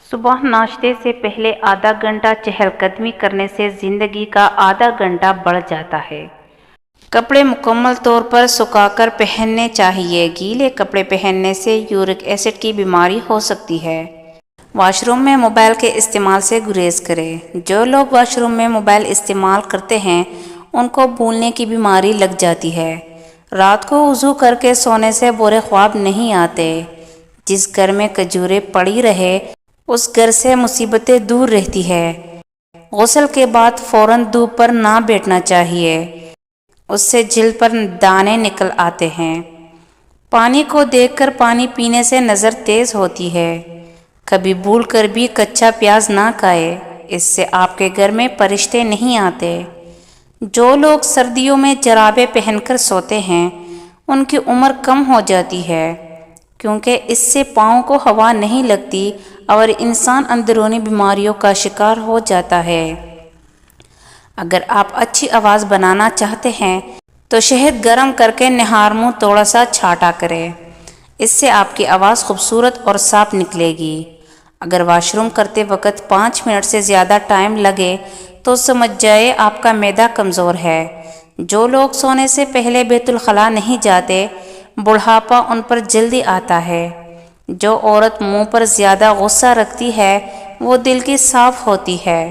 صبح ناشتے سے پہلے آدھا گھنٹہ چہل قدمی کرنے سے زندگی کا آدھا گھنٹہ بڑھ جاتا ہے۔ کپڑے مکمل طور پر سکھا کر پہننے چاہیے۔ گیلے کپڑے پہننے سے یورک ایسڈ کی بیماری ہو سکتی ہے۔ واش روم میں موبائل کے استعمال سے گریز کریں۔ جو لوگ واش روم میں موبائل استعمال کرتے ہیں ان کو بھولنے کی بیماری لگ جاتی ہے۔ رات کو وضو کر کے سونے سے برے خواب نہیں آتے۔ جس گھر میں کھجوریں پڑی رہے اس گھر سے مصیبتیں دور رہتی ہے۔ غسل کے بعد فوراً دھوپ پر نہ بیٹھنا چاہیے، اس سے جلد پر دانے نکل آتے ہیں۔ پانی کو دیکھ کر پانی پینے سے نظر تیز ہوتی ہے۔ کبھی بھول کر بھی کچا پیاز نہ کھائے، اس سے آپ کے گھر میں فرشتے نہیں آتے۔ جو لوگ سردیوں میں جرابیں پہن کر سوتے ہیں ان کی عمر کم ہو جاتی ہے، کیونکہ اس سے پاؤں کو ہوا نہیں لگتی اور انسان اندرونی بیماریوں کا شکار ہو جاتا ہے۔ اگر آپ اچھی آواز بنانا چاہتے ہیں تو شہد گرم کر کے نہار منہ تھوڑا سا چھاٹا کریں، اس سے آپ کی آواز خوبصورت اور صاف نکلے گی۔ اگر واش روم کرتے وقت 5 منٹ سے زیادہ ٹائم لگے تو سمجھ جائے آپ کا معدہ کمزور ہے۔ جو لوگ سونے سے پہلے بیت الخلاء نہیں جاتے بڑھاپا ان پر جلدی آتا ہے۔ جو عورت منہ پر زیادہ غصہ رکھتی ہے وہ دل کی صاف ہوتی ہے۔